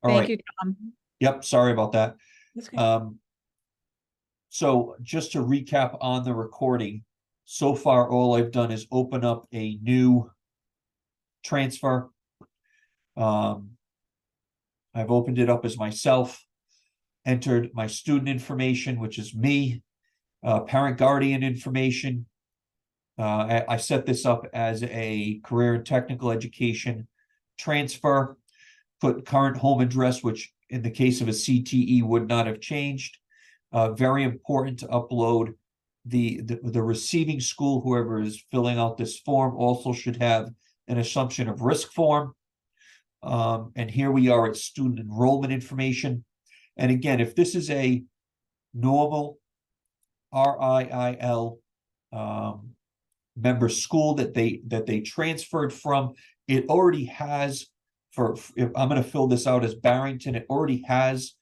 All Thank right. you, Tom. Yep. Sorry about that. That's okay. So just to recap on the recording, so far, all I've done is open up a new transfer. I've opened it up as myself, entered my student information, which is me, parent guardian information. I set this up as a career and technical education transfer, put current home address, which in the case of a CTE would not have changed. Very important to upload the receiving school. Whoever is filling out this form also should have an assumption of risk form. And here we are at student enrollment information. And again, if this is a normal RIIL member school that they transferred from, it already has, if I'm going to fill this out as Barrington, it already has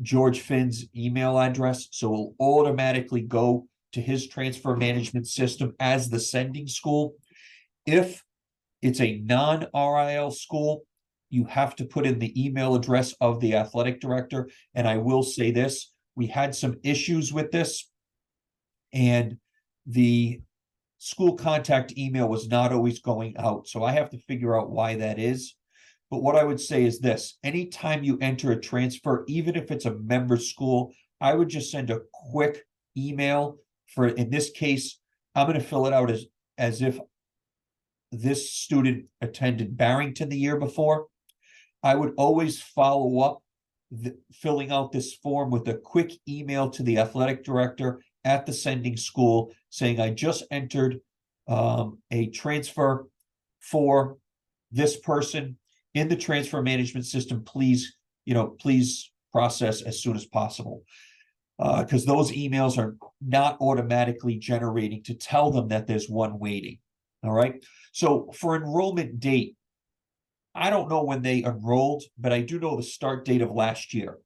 George Finn's email address, so it'll automatically go to his transfer management system as the sending school. If it's a non-RIL school, you have to put in the email address of the athletic director. And I will say this, we had some issues with this, and the school contact email was not always going out. So I have to figure out why that is. But what I would say is this, anytime you enter a transfer, even if it's a member school, I would just send a quick email for, in this case, I'm going to fill it out as if this student attended Barrington the year before. I would always follow up filling out this form with a quick email to the athletic director at the sending school saying, I just entered a transfer for this person in the transfer management system. Please process as soon as possible. Because those emails are not automatically generating to tell them that there's one waiting. All right. So for enrollment date, I don't know when they enrolled, but I do know the start date of last year.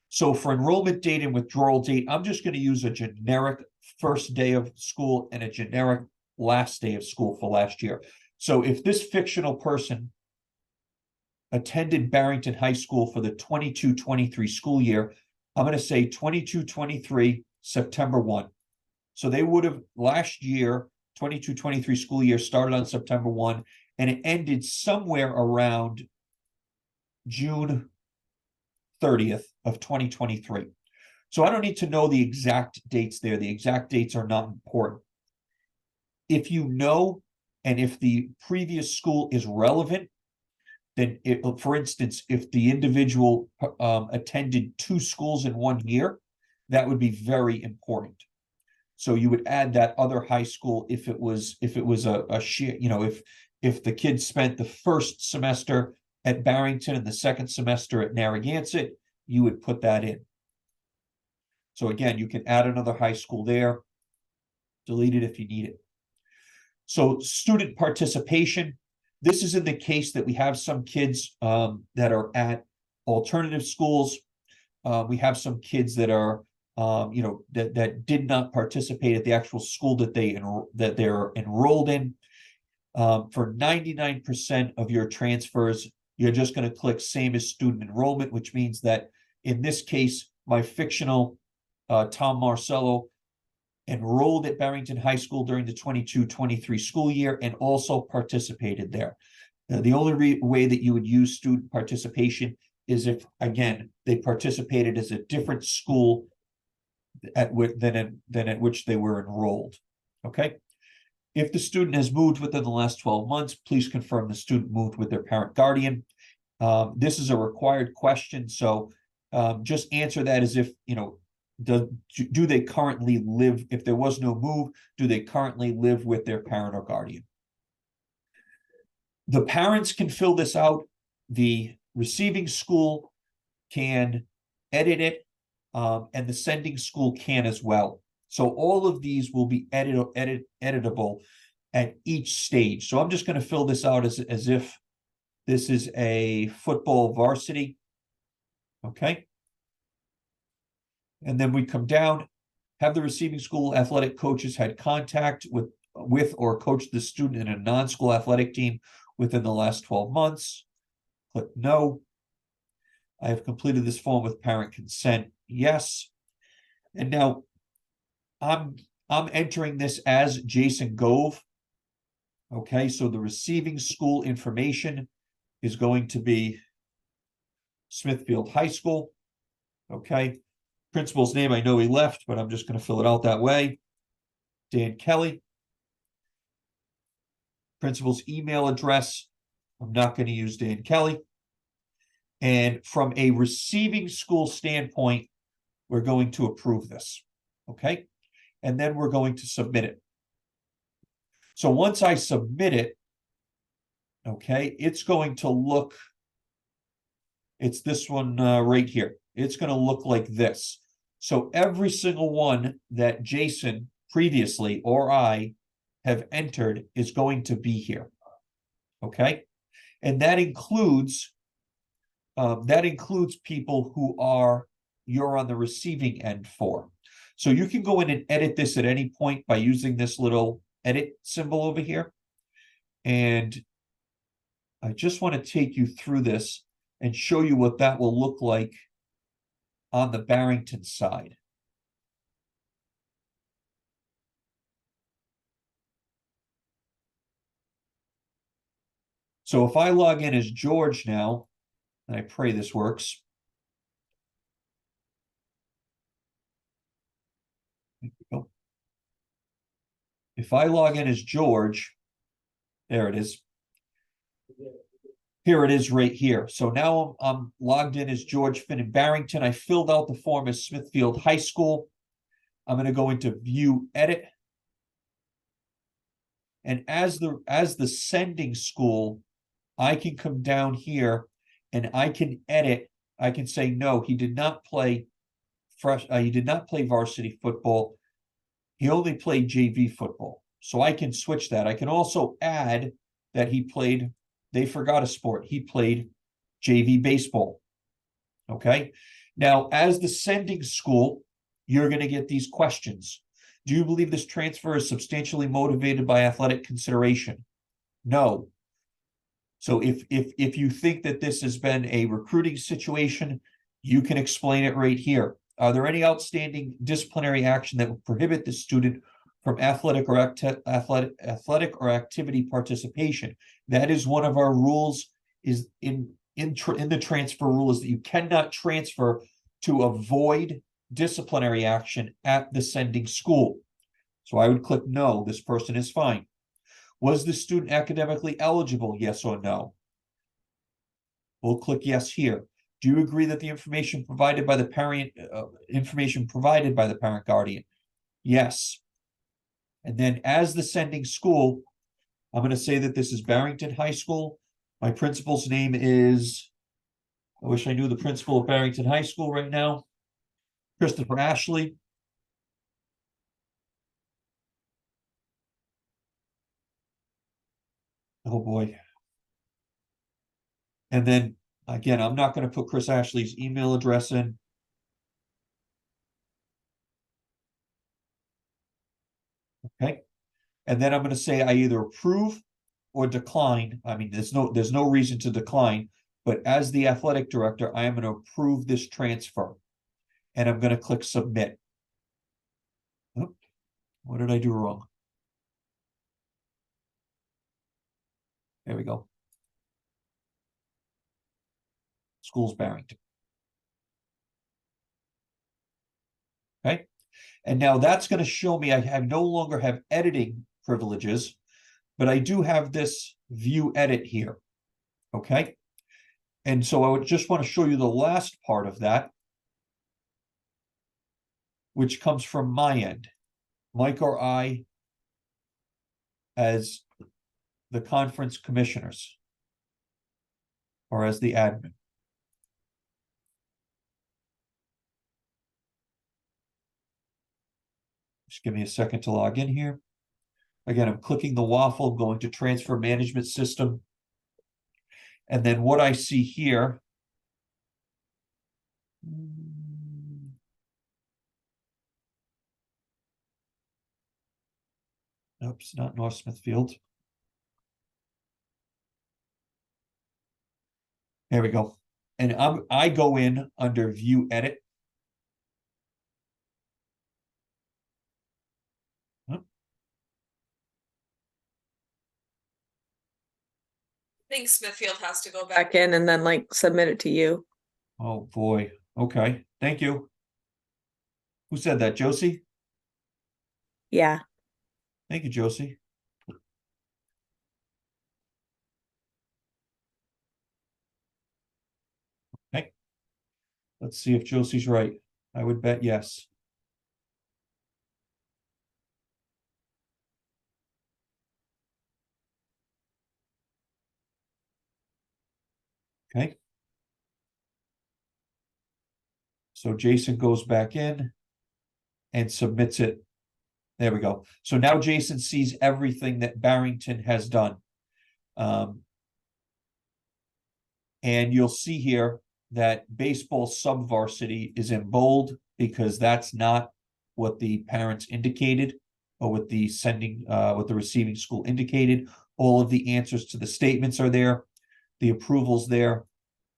So for enrollment date and withdrawal date, I'm just going to use a generic first day of school and a generic last day of school for last year. So if this fictional person attended Barrington High School for the 22-23 school year, I'm going to say 22-23 September 1. So they would have last year, 22-23 school year started on September 1, and it ended somewhere around June 30th of 2023. So I don't need to know the exact dates there. The exact dates are not important. If you know, and if the previous school is relevant, then for instance, if the individual attended 2 schools in 1 year, that would be very important. So you would add that other high school if it was a share, if the kid spent the first semester at Barrington and the second semester at Narragansett, you would put that in. So again, you can add another high school there, delete it if you need it. So student participation, this is in the case that we have some kids that are at alternative schools. We have some kids that are that did not participate at the actual school that they're enrolled in. For 99% of your transfers, you're just going to click same as student enrollment, which means that in this case, my fictional Tom Marcello enrolled at Barrington High School during the 22-23 school year and also participated there. The only way that you would use student participation is if, again, they participated as a different school than at which they were enrolled. Okay. If the student has moved within the last 12 months, please confirm the student moved with their parent guardian. This is a required question, so just answer that as if, do they currently live, if there was no move, do they currently live with their parent or guardian? The parents can fill this out. The receiving school can edit it, and the sending school can as well. So all of these will be editable at each stage. So I'm just going to fill this out as if this is a football varsity. Okay. And then we come down, have the receiving school athletic coaches had contact with or coached the student in a non-school athletic team within the last 12 months. Click no. I have completed this form with parent consent. Yes. And now I'm entering this as Jason Gove. Okay, so the receiving school information is going to be Smithfield High School. Okay, principal's name, I know he left, but I'm just going to fill it out that way. Dan Kelly. Principal's email address, I'm not going to use Dan Kelly. And from a receiving school standpoint, we're going to approve this. Okay, and then we're going to submit it. So once I submit it, okay, it's going to look, it's this one right here. It's going to look like this. So every single one that Jason previously or I have entered is going to be here. Okay, and that includes people who you're on the receiving end for. So you can go in and edit this at any point by using this little edit symbol over here. And I just want to take you through this and show you what that will look like on the Barrington side. So if I log in as George now, and I pray this works. There we go. If I log in as George, there it is. Here it is right here. So now I'm logged in as George Finn in Barrington. I filled out the form as Smithfield High School. I'm going to go into view edit. And as the sending school, I can come down here and I can edit. I can say, no, he did not play he did not play varsity football. He only played JV football. So I can switch that. I can also add that they forgot a sport. He played JV baseball. Okay. Now, as the sending school, you're going to get these questions. Do you believe this transfer is substantially motivated by athletic consideration? No. So if you think that this has been a recruiting situation, you can explain it right here. Are there any outstanding disciplinary action that would prohibit the student from athletic or activity participation? That is one of our rules. Is in the transfer rule is that you cannot transfer to avoid disciplinary action at the sending school. So I would click no. This person is fine. Was the student academically eligible? Yes or no? We'll click yes here. Do you agree that the information provided by the parent guardian? Yes. And then as the sending school, I'm going to say that this is Barrington High School. My principal's name is, I wish I knew the principal of Barrington High School right now, Christopher Ashley. Oh boy. And then again, I'm not going to put Chris Ashley's email address in. Okay. And then I'm going to say I either approve or decline. I mean, there's no reason to decline, but as the athletic director, I am going to approve this transfer. And I'm going to click submit. Oh, what did I do wrong? There we go. Schools Barrington. Okay. And now that's going to show me I no longer have editing privileges, but I do have this view edit here. Okay. And so I would just want to show you the last part of that, which comes from my end. Mike or I, as the conference commissioners, or as the admin. Just give me a second to log in here. Again, I'm clicking the waffle, going to transfer management system. And then what I see here, oops, not North Smithfield. There we go. And I go in under view edit. I think Smithfield has to go back in and then like submit it to you. Oh, boy. Okay, thank you. Who said that, Josie? Yeah. Thank you, Josie. Okay. Let's see if Josie's right. I would bet yes. Okay. So Jason goes back in and submits it. There we go. So now Jason sees everything that Barrington has done. And you'll see here that baseball sub-varsity is in bold because that's not what the parents indicated or what the receiving school indicated. All of the answers to the statements are there. The approval's there.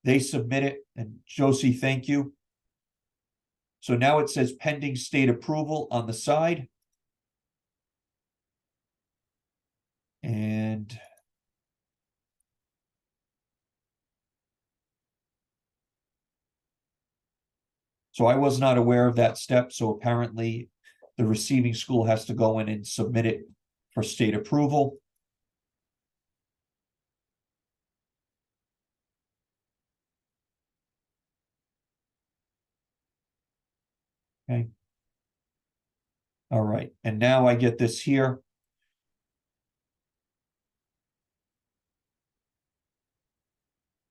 They submit it. And Josie, thank you. So now it says pending state approval on the side. And so I was not aware of that step. So apparently the receiving school has to go in and submit it for state approval. Okay. All right. And now I get this here.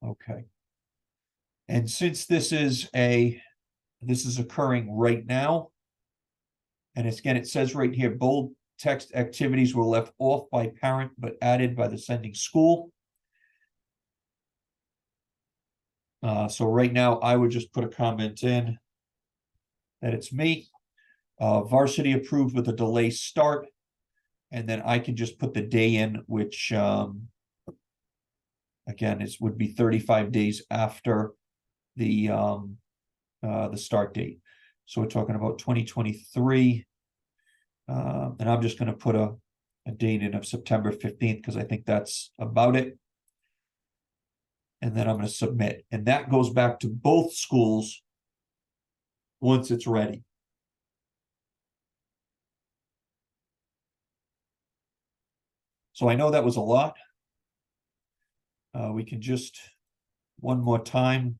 Okay. And since this is occurring right now, and it says right here, bold text activities were left off by parent but added by the sending school. So right now I would just put a comment in that it's me. Varsity approved with a delay start. And then I can just put the day in, which again would be 35 days after the start date. So we're talking about 2023. And I'm just going to put a date in of September 15th because I think that's about it. And then I'm going to submit. And that goes back to both schools once it's ready. So I know that was a lot. We can just one more time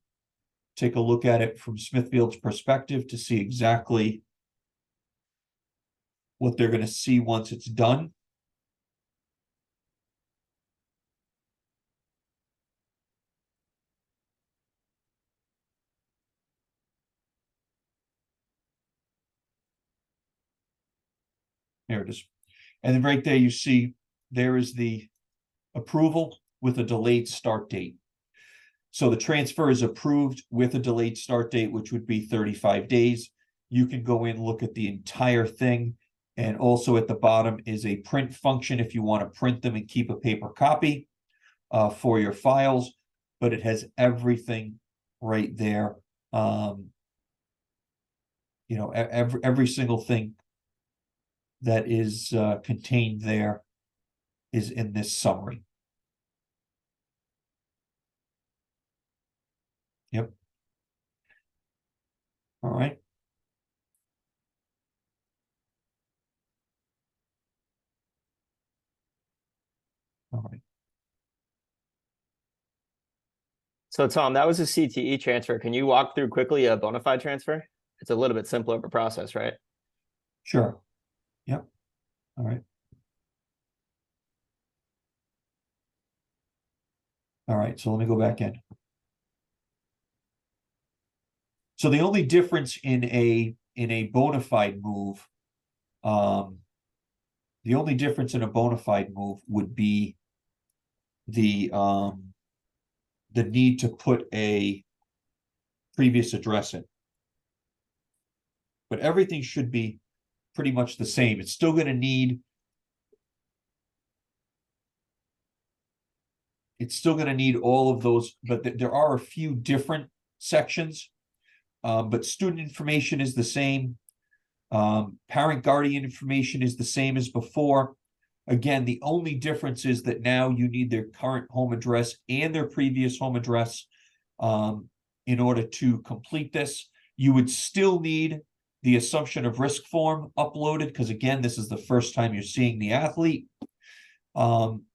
take a look at it from Smithfield's perspective to see exactly what they're going to see once it's done. There it is. And then right there, you see there is the approval with a delayed start date. So the transfer is approved with a delayed start date, which would be 35 days. You can go in, look at the entire thing. And also at the bottom is a print function if you want to print them and keep a paper copy for your files. But it has everything right there. Every single thing that is contained there is in this summary. Yep. All right. All right. So Tom, that was a CTE transfer. Can you walk through quickly a bona fide transfer? It's a little bit simpler of a process, right? Sure. Yep. All right. All right. So let me go back in. So the only difference in a bona fide move, the only difference in a bona fide move would be the need to put a previous address in. But everything should be pretty much the same. It's still going to need It's still going to need all of those, but there are a few different sections. But student information is the same. Parent guardian information is the same as before. Again, the only difference is that now you need their current home address and their previous home address in order to complete this. You would still need the assumption of risk form uploaded, because again, this is the first time you're seeing the athlete.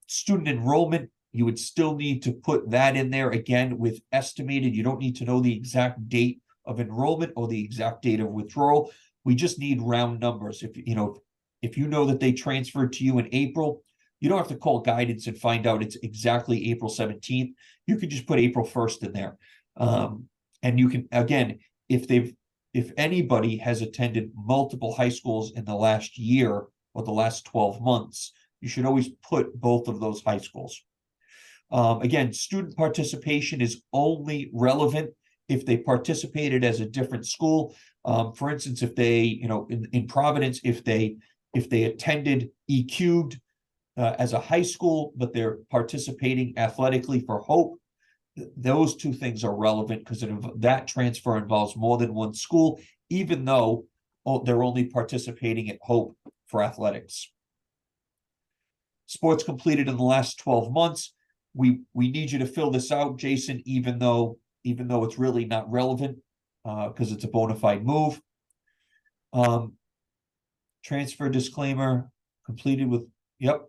Student enrollment, you would still need to put that in there again with estimated. You don't need to know the exact date of enrollment or the exact date of withdrawal. We just need round numbers. If you know that they transferred to you in April, you don't have to call guidance and find out it's exactly April 17th. You could just put April 1st in there. And you can, again, if anybody has attended multiple high schools in the last year or the last 12 months, you should always put both of those high schools. Again, student participation is only relevant if they participated as a different school. For instance, if they, in Providence, if they attended E cubed as a high school, but they're participating athletically for Hope, those two things are relevant because that transfer involves more than one school, even though they're only participating at Hope for athletics. Sports completed in the last 12 months. We need you to fill this out, Jason, even though it's really not relevant because it's a bona fide move. Transfer disclaimer completed with, yep.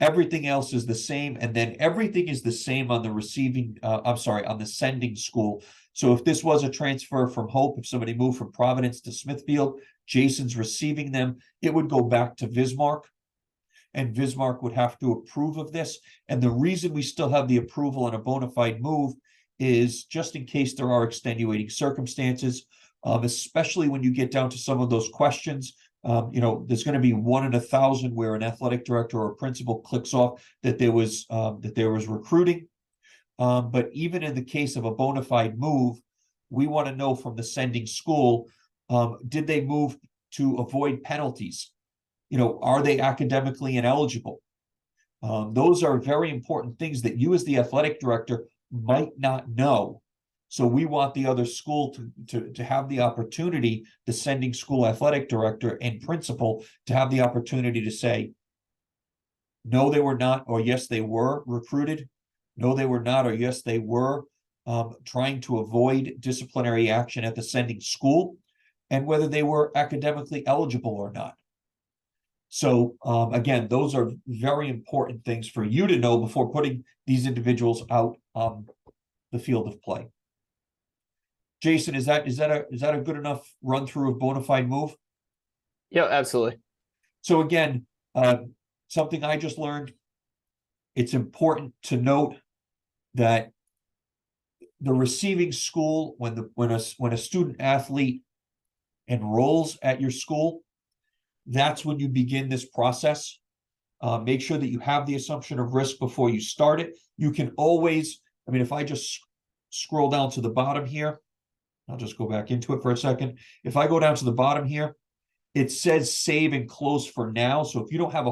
Everything else is the same, and then everything is the same on the receiving, on the sending school. So if this was a transfer from Hope, if somebody moved from Providence to Smithfield, Jason's receiving them, it would go back to Vismark, and Vismark would have to approve of this. And the reason we still have the approval on a bona fide move is just in case there are extenuating circumstances, especially when you get down to some of those questions. There's going to be 1 in 1,000 where an athletic director or principal clicks off that there was recruiting. But even in the case of a bona fide move, we want to know from the sending school, did they move to avoid penalties? Are they academically ineligible? Those are very important things that you as the athletic director might not know. So we want the other school to have the opportunity, the sending school athletic director and principal, to have the opportunity to say, no, they were not, or yes, they were recruited. No, they were not, or yes, they were trying to avoid disciplinary action at the sending school, and whether they were academically eligible or not. So again, those are very important things for you to know before putting these individuals out on the field of play. Jason, is that a good enough run through of bona fide move? Yeah, absolutely. So again, something I just learned, it's important to note that the receiving school, when a student athlete enrolls at your school, that's when you begin this process. Make sure that you have the assumption of risk before you start it. You can always, if I just scroll down to the bottom here, I'll just go back into it for a second. If I go down to the bottom here, it says save and close for now. So if you don't have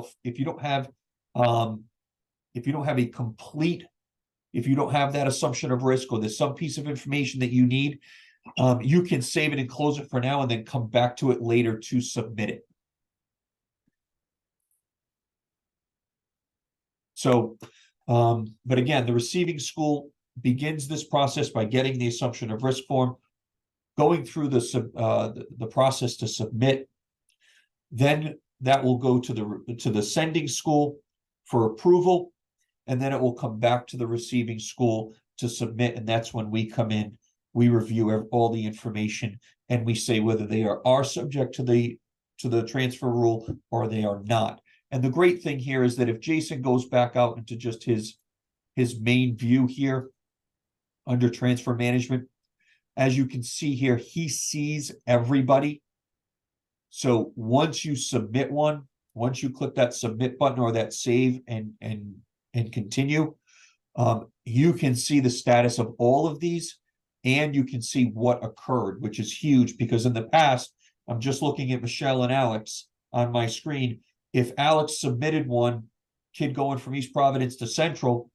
that assumption of risk, or there's some piece of information that you need, you can save it and close it for now and then come back to it later to submit it. So, but again, the receiving school begins this process by getting the assumption of risk form, going through the process to submit. Then that will go to the sending school for approval, and then it will come back to the receiving school to submit. And that's when we come in, we review all the information, and we say whether they are subject to the transfer rule or they are not. And the great thing here is that if Jason goes back out into just his main view here under transfer management, as you can see here, he sees everybody. So once you submit one, once you click that submit button or that save and continue, you can see the status of all of these, and you can see what occurred, which is huge, because in the past, I'm just looking at Michelle and Alex on my screen. If Alex submitted one, kid going from East Providence to Central,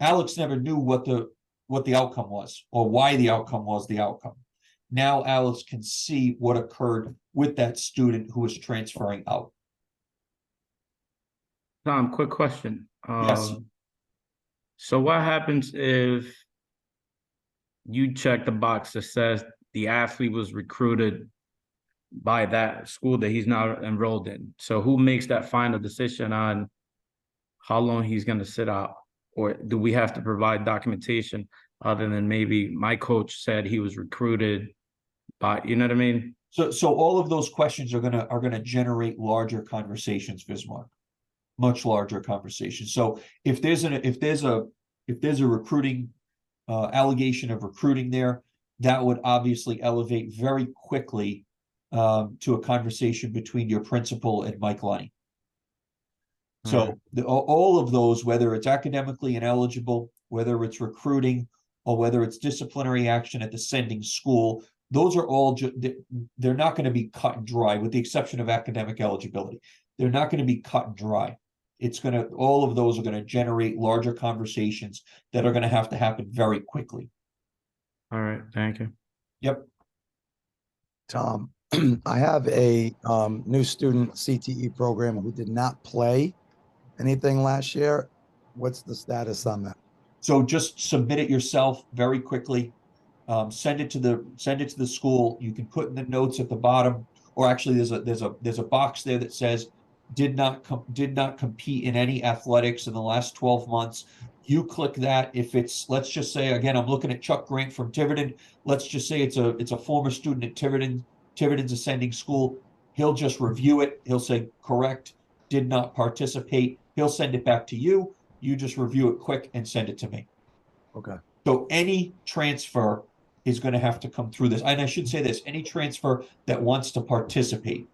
Alex never knew what the outcome was or why the outcome was the outcome. Now Alex can see what occurred with that student who was transferring out. Tom, quick question. Yes. So what happens if you check the box that says the athlete was recruited by that school that he's now enrolled in? So who makes that final decision on how long he's going to sit out? Or do we have to provide documentation other than maybe my coach said he was recruited by, you know what I mean? So all of those questions are gonna generate larger conversations, Bismarck. Much larger conversations. So if there's a recruiting allegation of recruiting there, that would obviously elevate very quickly to a conversation between your principal and Mike Lunny. So all of those, whether it's academically ineligible, whether it's recruiting, or whether it's disciplinary action at the sending school, those are all they're not going to be cut and dry, with the exception of academic eligibility. They're not going to be cut and dry. All of those are going to generate larger conversations that are going to have to happen very quickly. All right, thank you. Yep. Tom, I have a new student CTE program who did not play anything last year. What's the status on that? So just submit it yourself very quickly. Send it to the school. You can put in the notes at the bottom, or actually there's a box there that says did not compete in any athletics in the last 12 months. You click that. If it's, let's just say, again, I'm looking at Chuck Grant from Tiverton. Let's just say it's a former student at Tiverton's ascending school. He'll just review it. He'll say correct, did not participate. He'll send it back to you. You just review it quick and send it to me. Okay. So any transfer is going to have to come through this. And I should say this, any transfer that wants to participate,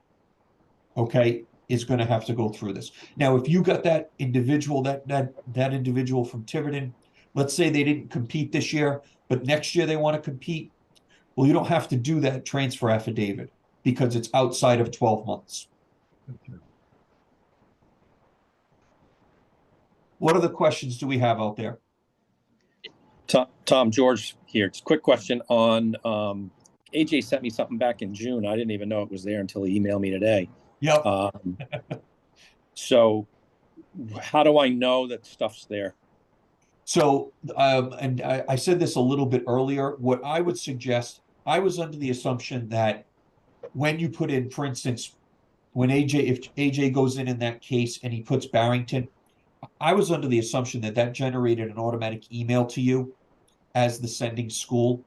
okay, is going to have to go through this. Now, if you got that individual, that individual from Tiverton, let's say they didn't compete this year, but next year they want to compete, well, you don't have to do that transfer affidavit because it's outside of 12 months. Okay. What other questions do we have out there? Tom, George here. Just a quick question on AJ sent me something back in June. I didn't even know it was there until he emailed me today. Yep. So how do I know that stuff's there? So, and I said this a little bit earlier, what I would suggest, I was under the assumption that when you put in, for instance, if AJ goes in that case and he puts Barrington, I was under the assumption that generated an automatic email to you as the sending school.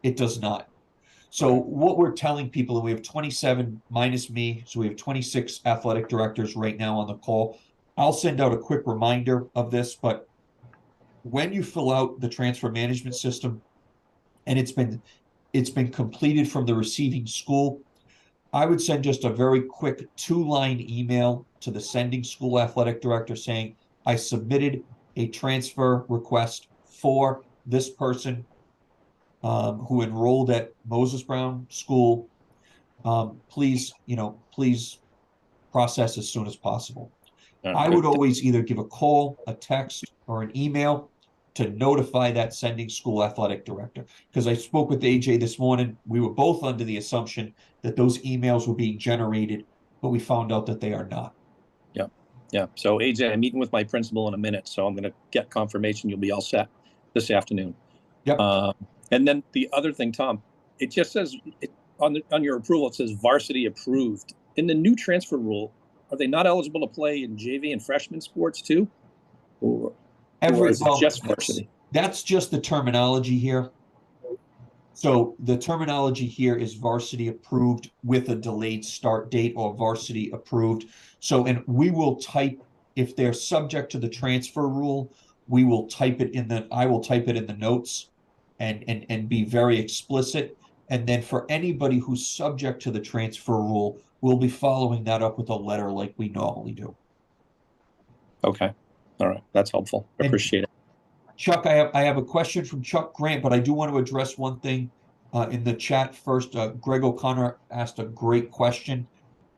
It does not. So what we're telling people, and we have 27 minus me, so we have 26 athletic directors right now on the call. I'll send out a quick reminder of this, but when you fill out the transfer management system and it's been completed from the receiving school, I would send just a very quick 2-line email to the sending school athletic director saying, I submitted a transfer request for this person who enrolled at Moses Brown School. Please process as soon as possible. I would always either give a call, a text, or an email to notify that sending school athletic director. Because I spoke with AJ this morning. We were both under the assumption that those emails were being generated, but we found out that they are not. Yeah. So AJ, I'm meeting with my principal in a minute, so I'm going to get confirmation you'll be all set this afternoon. Yep. And then the other thing, Tom, it just says on your approval, it says varsity approved. In the new transfer rule, are they not eligible to play in JV and freshman sports too? Or is it just varsity? That's just the terminology here. So the terminology here is varsity approved with a delayed start date, or varsity approved. So, and we will type, if they're subject to the transfer rule, I will type it in the notes and be very explicit. And then for anybody who's subject to the transfer rule, we'll be following that up with a letter like we normally do. Okay. All right. That's helpful. I appreciate it. Chuck, I have a question from Chuck Grant, but I do want to address one thing in the chat first. Greg O'Connor asked a great question.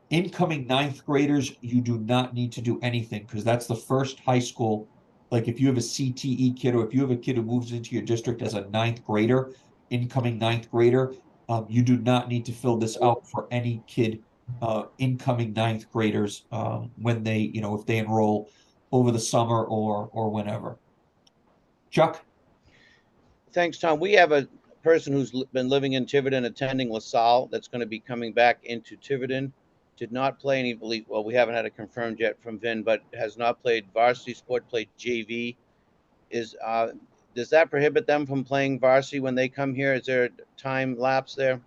Incoming 9th graders, you do not need to do anything because that's the first high school like if you have a CTE kid, or if you have a kid who moves into your district as a ninth grader, incoming ninth grader, you do not need to fill this out for any kid, incoming ninth graders, when they, if they enroll over the summer or whenever. Chuck? Thanks, Tom. We have a person who's been living in Tiverton, attending LaSalle, that's going to be coming back into Tiverton. Did not play any, well, we haven't had it confirmed yet from Vin, but has not played varsity sport, played JV. Does that prohibit them from playing varsity when they come here? Is there a time lapse there?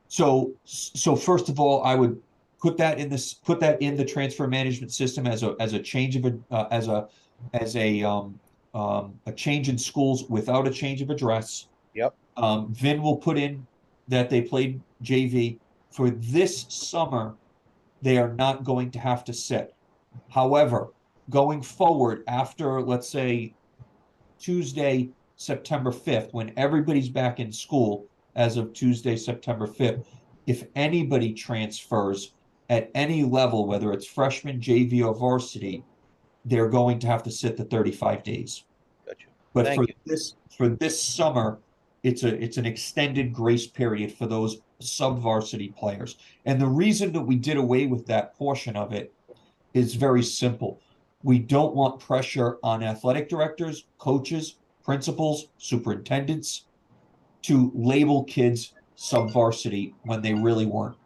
So first of all, I would put that in the transfer management system as a change of a change in schools without a change of address. Yep. Vin will put in that they played JV. For this summer, they are not going to have to sit. However, going forward after, let's say, Tuesday, September 5th, when everybody's back in school as of Tuesday, September 5th, if anybody transfers at any level, whether it's freshman, JV, or varsity, they're going to have to sit the 35 days. Gotcha. But Thank you. for this summer, it's an extended grace period for those sub-varsity players. And the reason that we did away with that portion of it is very simple. We don't want pressure on athletic directors, coaches, principals, superintendents to label kids sub-varsity when they really weren't.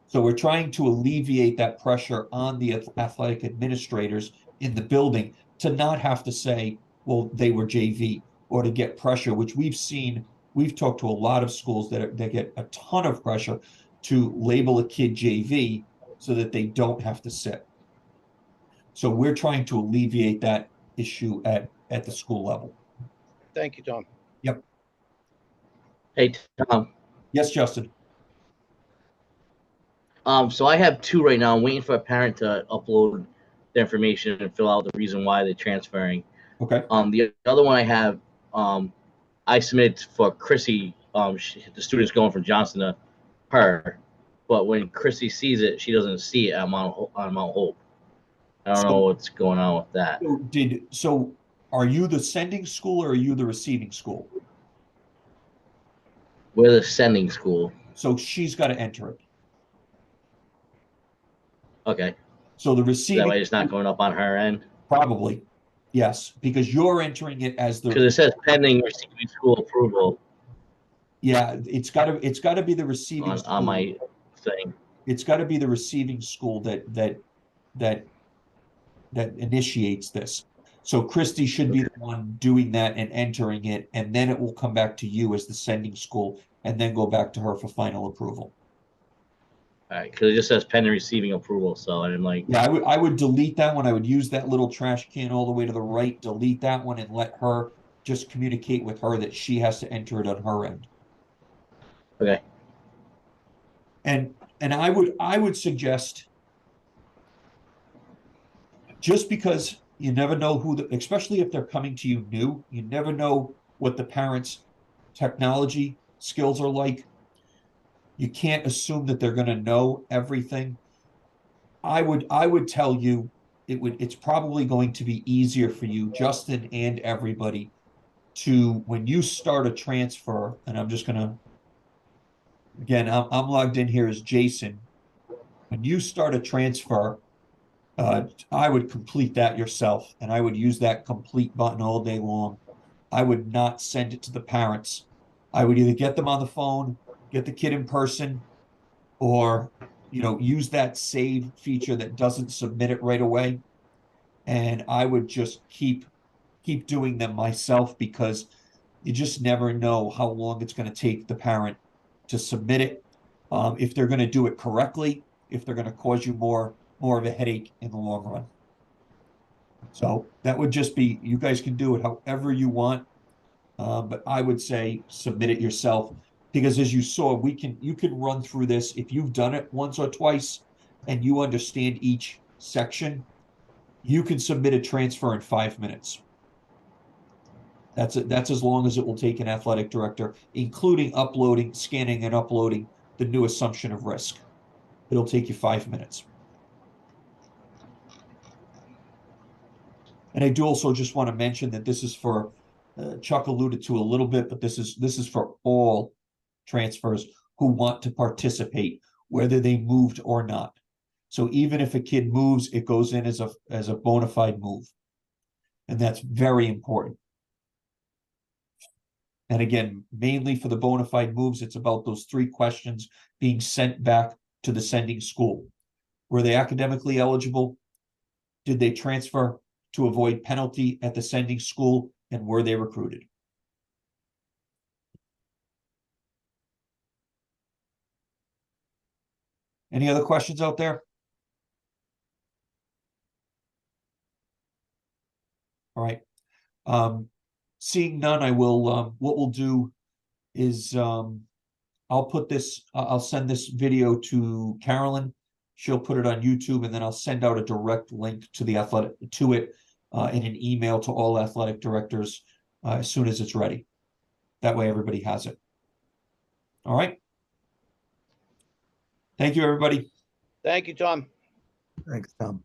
So we're trying to alleviate that pressure on the athletic administrators in the building to not have to say, well, they were JV, or to get pressure, which we've talked to a lot of schools that get a ton of pressure to label a kid JV so that they don't have to sit. So we're trying to alleviate that issue at the school level. Thank you, Tom. Yep. Hey, Tom. Yes, Justin. So I have two right now. I'm waiting for a parent to upload their information and fill out the reason why they're transferring. Okay. The other one I have, I submitted for Chrissy. The student's going from Johnson to her, but when Chrissy sees it, she doesn't see it on Mount Hope. I don't know what's going on with that. So are you the sending school or are you the receiving school? We're the sending school. So she's got to enter it. Okay. So the That receiving, way it's not going up on her end. probably, yes, because you're entering it as Because it says pending receiving school approval yeah, it's got to be the receiving on school. my thing. It's got to be the receiving school that initiates this. So Christy should be the one doing that and entering it, and then it will come back to you as the sending school, and then go back to her for final approval. All right, because it just says pending receiving approval. So I'm like, Yeah, I would delete that one. I would use that little trash can all the way to the right, delete that one, and let her just communicate with her that she has to enter it on her end. okay. And I would suggest, just because you never know especially if they're coming to you new, you never know what the parents' technology skills are like. You can't assume that they're going to know everything. I would tell you it's probably going to be easier for you, Justin, and everybody, to, when you start a transfer, and I'm just gonna, again, I'm logged in here as Jason. When you start a transfer, I would complete that yourself, and I would use that complete button all day long. I would not send it to the parents. I would either get them on the phone, get the kid in person, or use that save feature that doesn't submit it right away. And I would just keep doing them myself, because you just never know how long it's going to take the parent to submit it. If they're going to do it correctly, if they're going to cause you more of a headache in the long run. So that would just be, you guys can do it however you want. But I would say submit it yourself, because as you saw, you can run through this. If you've done it once or twice and you understand each section, you can submit a transfer in 5 minutes. That's as long as it will take an athletic director, including scanning and uploading the new assumption of risk. It'll take you 5 minutes. And I do also just want to mention that this is for, Chuck alluded to a little bit, but this is for all transfers who want to participate, whether they moved or not. So even if a kid moves, it goes in as a bona fide move. And that's very important. And again, mainly for the bona fide moves, it's about those 3 questions being sent back to the sending school. Were they academically eligible? Did they transfer to avoid penalty at the sending school? And were they recruited? Any other questions out there? All right. Seeing none, I will, what we'll do is, I'll send this video to Carolyn. She'll put it on YouTube, and then I'll send out a direct link to the in an email to all athletic directors, as soon as it's ready. That way everybody has it. All right. Thank you, everybody. Thank you, Tom. Thanks, Tom.